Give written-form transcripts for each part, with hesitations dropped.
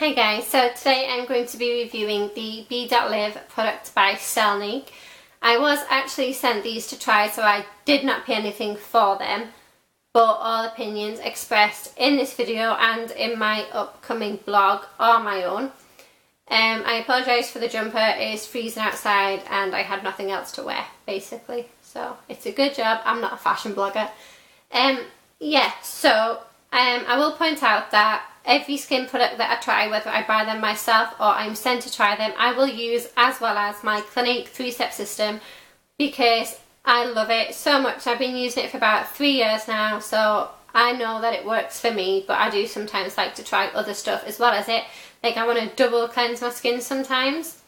Hi guys, so today I'm going to be reviewing the B.liv product by Selnique. I was actually sent these to try, so I did not pay anything for them, but all opinions expressed in this video and in my upcoming blog are my own. I apologise for the jumper, it is freezing outside and I had nothing else to wear basically, so it's a good job I'm not a fashion blogger. I will point out that every skin product that I try, whether I buy them myself or I'm sent to try them, I will use as well as my Clinique 3-step system because I love it so much. I've been using it for about 3 years now, so I know that it works for me, but I do sometimes like to try other stuff as well as it. Like I want to double cleanse my skin sometimes.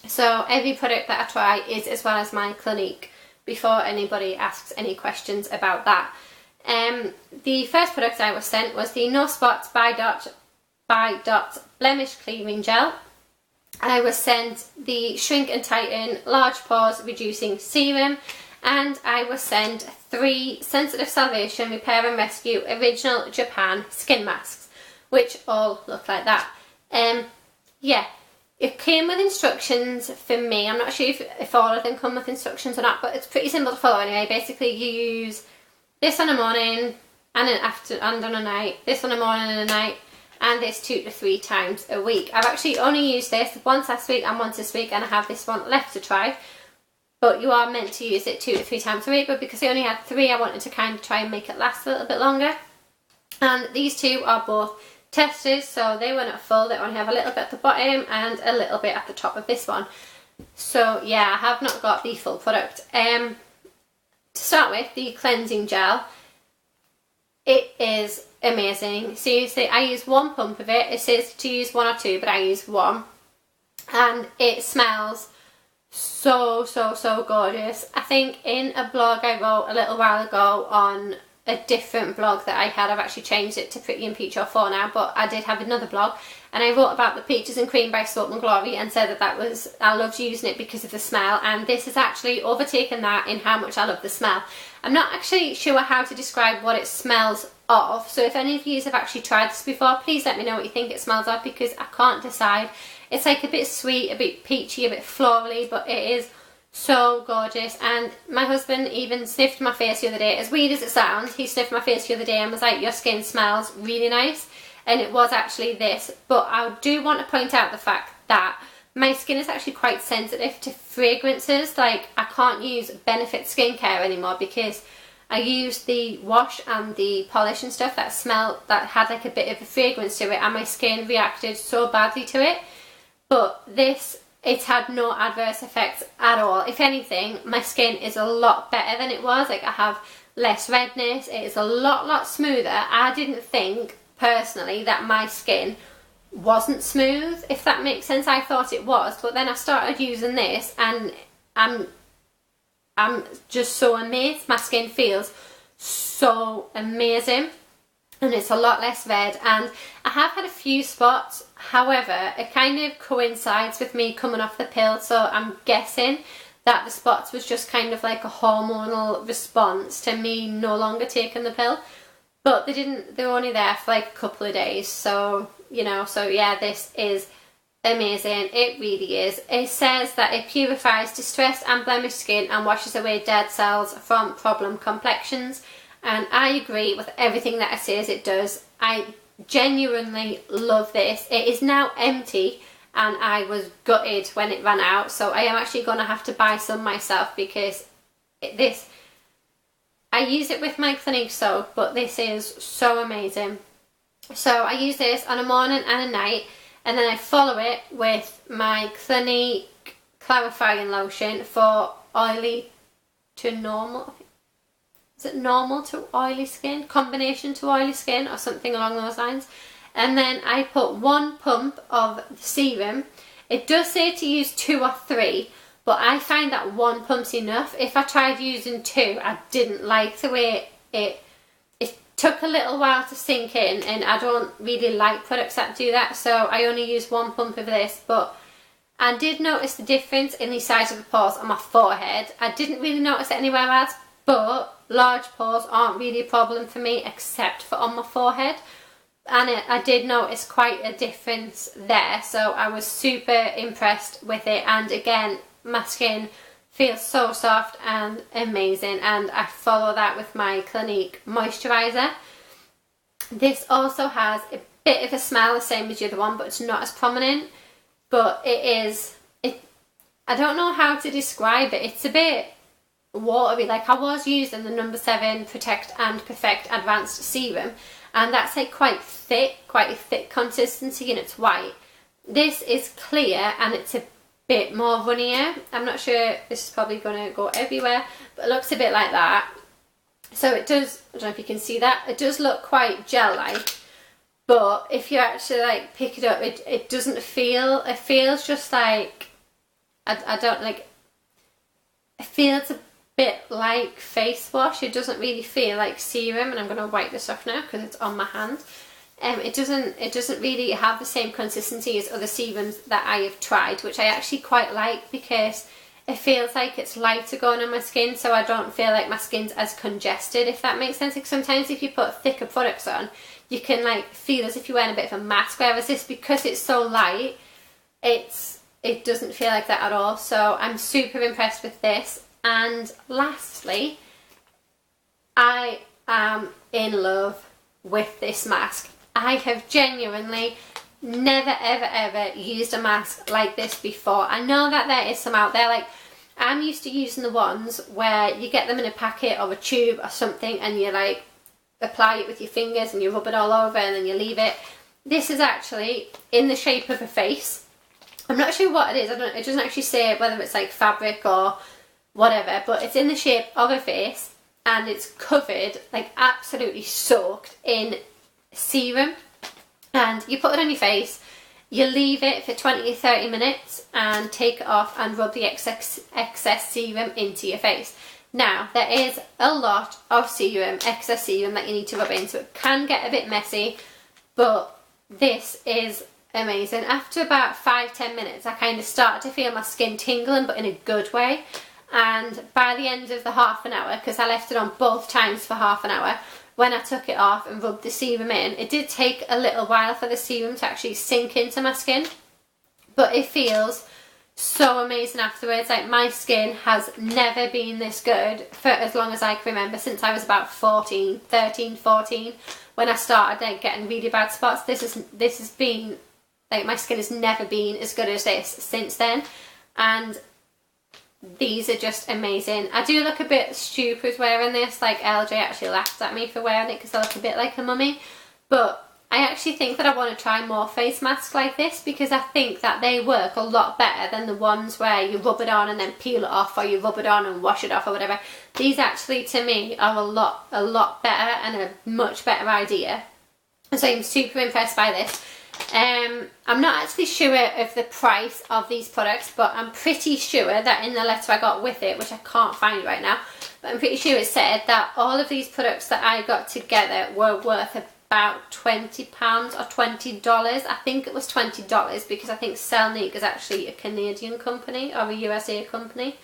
So every product that I try is as well as my Clinique before anybody asks any questions about that. The first product I was sent was the No Spots by Dot Blemish Clearing Gel. I was sent the Shrink and Tighten Large Pores Reducing Serum, and I was sent 3 Sensitive Salvation Repair and Rescue Original Japan Skin Masks, which all look like that. It came with instructions for me. I'm not sure if all of them come with instructions or not, but it's pretty simple to follow anyway. Basically you use this on a morning and an afternoon and on a night, this on a morning and a night, and this 2 to 3 times a week. I've actually only used this once last week and once this week, and I have this one left to try. But you are meant to use it 2 to 3 times a week, but because I only had 3, I wanted to kind of try and make it last a little bit longer. And these two are both testers, so they were not full, they only have a little bit at the bottom and a little bit at the top of this one. So yeah, I have not got the full product. To start with, the cleansing gel, it is amazing. Seriously, I use 1 pump of it. It says to use 1 or 2, but I use 1. And it smells so gorgeous. I think in a blog I wrote a little while ago on a different blog that I had, I've actually changed it to Pretty and Peach 04 now, but I did have another blog, and I wrote about the Peaches and Cream by Soap and Glory and said that I loved using it because of the smell, and this has actually overtaken that in how much I love the smell. I'm not actually sure how to describe what it smells of, so if any of you have actually tried this before, please let me know what you think it smells of, because I can't decide. It's like a bit sweet, a bit peachy, a bit florally, but it is so gorgeous. And my husband even sniffed my face the other day. As weird as it sounds, he sniffed my face the other day and was like, your skin smells really nice. And it was actually this. But I do want to point out the fact that my skin is actually quite sensitive to fragrances. Like I can't use Benefit skincare anymore because I used the wash and the polish and stuff that had like a bit of a fragrance to it, and my skin reacted so badly to it. But this, it's had no adverse effects at all. If anything, my skin is a lot better than it was. Like I have less redness, it is a lot smoother. I didn't think personally that my skin wasn't smooth, if that makes sense. I thought it was, but then I started using this and I'm just so amazed. My skin feels so amazing. And it's a lot less red, and I have had a few spots, however it kind of coincides with me coming off the pill, so I'm guessing that the spots was just kind of like a hormonal response to me no longer taking the pill. But they were only there for like a couple of days, so you know, so yeah, this is amazing. It really is. It says that it purifies distressed and blemished skin and washes away dead cells from problem complexions. And I agree with everything that it says it does. I genuinely love this. It is now empty and I was gutted when it ran out, so I am actually going to have to buy some myself because I use it with my Clinique soap, but this is so amazing. So I use this on a morning and a night, and then I follow it with my Clinique clarifying lotion for oily to normal. Is it normal to oily skin? Combination to oily skin or something along those lines. And then I put 1 pump of the serum. It does say to use 2 or 3, but I find that 1 pump's enough. If I tried using 2, I didn't like the way it took a little while to sink in, and I don't really like products that do that, so I only use 1 pump of this. But I did notice the difference in the size of the pores on my forehead. I didn't really notice it anywhere else, but large pores aren't really a problem for me except for on my forehead. and I did notice quite a difference there, so I was super impressed with it. And again, my skin feels so soft and amazing, and I follow that with my Clinique moisturiser. This also has a bit of a smell, the same as the other one, but it's not as prominent. But I don't know how to describe it. It's a bit watery. Like, I was using the number 7 Protect and Perfect Advanced Serum, and that's like quite a thick consistency, and it's white. This is clear and it's a bit more runnier. I'm not sure, this is probably going to go everywhere, but it looks a bit like that. So it does, I don't know if you can see that, it does look quite gel-like, but if you actually like pick it up, it doesn't feel, it feels just like, I don't like, it feels a bit like face wash. It doesn't really feel like serum, and I'm going to wipe this off now because it's on my hand. It doesn't really have the same consistency as other serums that I have tried, which I actually quite like, because it feels like it's lighter going on my skin, so I don't feel like my skin's as congested, if that makes sense. Like, sometimes if you put thicker products on, you can like feel as if you're wearing a bit of a mask, whereas this, because it's so light, it doesn't feel like that at all. So I'm super impressed with this. And lastly, I am in love with this mask. I have genuinely never ever used a mask like this before. I know that there is some out there. Like, I'm used to using the ones where you get them in a packet or a tube or something, and you like apply it with your fingers and you rub it all over and then you leave it. This is actually in the shape of a face. I'm not sure what it is. It doesn't actually say whether it's like fabric or whatever, but it's in the shape of a face, and it's covered, like absolutely soaked in serum. And you put it on your face, you leave it for 20 to 30 minutes and take it off and rub the excess serum into your face. Now, there is a lot of serum, excess serum, that you need to rub in, so it can get a bit messy, but this is amazing. After about 5-10 minutes, I kind of started to feel my skin tingling, but in a good way. And by the end of the half an hour, because I left it on both times for half an hour, when I took it off and rubbed the serum in, it did take a little while for the serum to actually sink into my skin, but it feels so amazing afterwards. Like, my skin has never been this good for as long as I can remember, since I was about 13, 14, when I started like getting really bad spots. This has been, like, my skin has never been as good as this since then, and these are just amazing. I do look a bit stupid wearing this. Like, LJ actually laughed at me for wearing it because I look a bit like a mummy, but I actually think that I want to try more face masks like this, because I think that they work a lot better than the ones where you rub it on and then peel it off, or you rub it on and wash it off or whatever. These actually, to me, are a lot better and a much better idea. So I'm super impressed by this. I'm not actually sure of the price of these products, but I'm pretty sure that in the letter I got with it, which I can't find right now, but I'm pretty sure it said that all of these products that I got together were worth about £20 or $20. I think it was $20, because I think Celnique is actually a Canadian company or a USA company.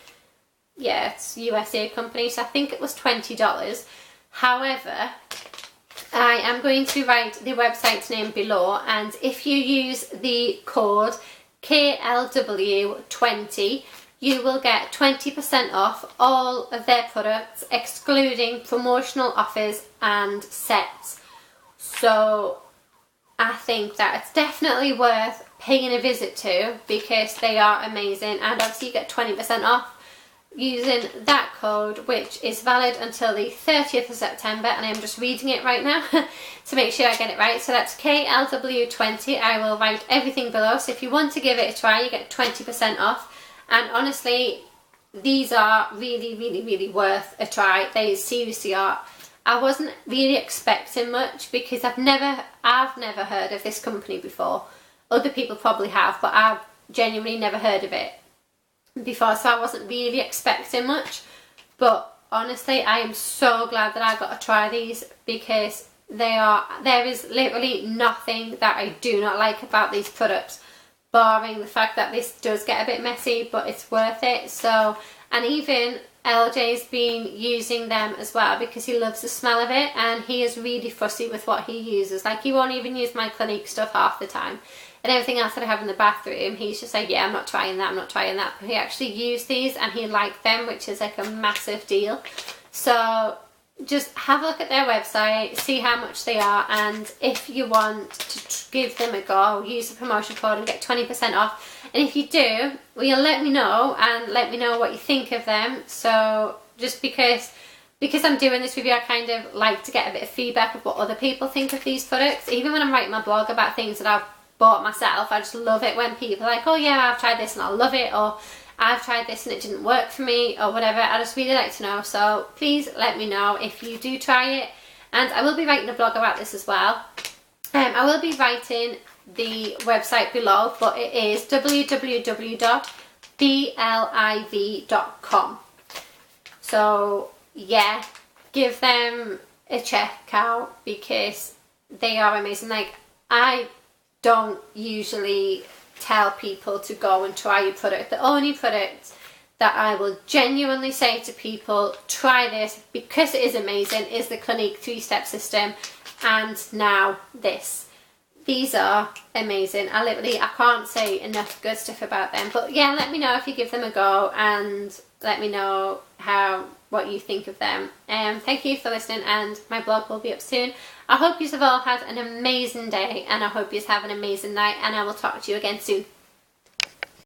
Yeah, it's a USA company, so I think it was $20. However, I am going to write the website's name below, and if you use the code KLW20, you will get 20% off all of their products, excluding promotional offers and sets. So I think that it's definitely worth paying a visit to, because they are amazing, and obviously you get 20% off using that code, which is valid until the 30th of September, and I'm just reading it right now to make sure I get it right. So that's KLW20. I will write everything below, so if you want to give it a try, you get 20% off. And honestly, these are really worth a try. They seriously are. I wasn't really expecting much, because I've never heard of this company before. Other people probably have, but I've genuinely never heard of it before, so I wasn't really expecting much. But honestly, I am so glad that I got to try these, because there is literally nothing that I do not like about these products, barring the fact that this does get a bit messy, but it's worth it. So, and even LJ's been using them as well because he loves the smell of it, and he is really fussy with what he uses. Like, he won't even use my Clinique stuff half the time, and everything else that I have in the bathroom, he's just like, yeah, I'm not trying that, I'm not trying that. But he actually used these and he liked them, which is like a massive deal. So just have a look at their website, see how much they are, and if you want to give them a go, use the promotion code and get 20% off. And if you do, well, you'll let me know, and let me know what you think of them. So just because I'm doing this review, I kind of like to get a bit of feedback of what other people think of these products. Even when I'm writing my blog about things that I've bought myself, I just love it when people are like, oh yeah, I've tried this and I love it, or I've tried this and it didn't work for me, or whatever. I just really like to know. So please let me know if you do try it. And I will be writing a blog about this as well. I will be writing the website below, but it is www.B.liv.com. So yeah, give them a check out because they are amazing. Like, I don't usually tell people to go and try your product. The only product that I will genuinely say to people, try this because it is amazing, is the Clinique 3-step system, and now this. These are amazing. I can't say enough good stuff about them. But yeah, let me know if you give them a go, and let me know what you think of them. Thank you for listening, and my blog will be up soon. I hope you have all had an amazing day, and I hope you have an amazing night, and I will talk to you again soon.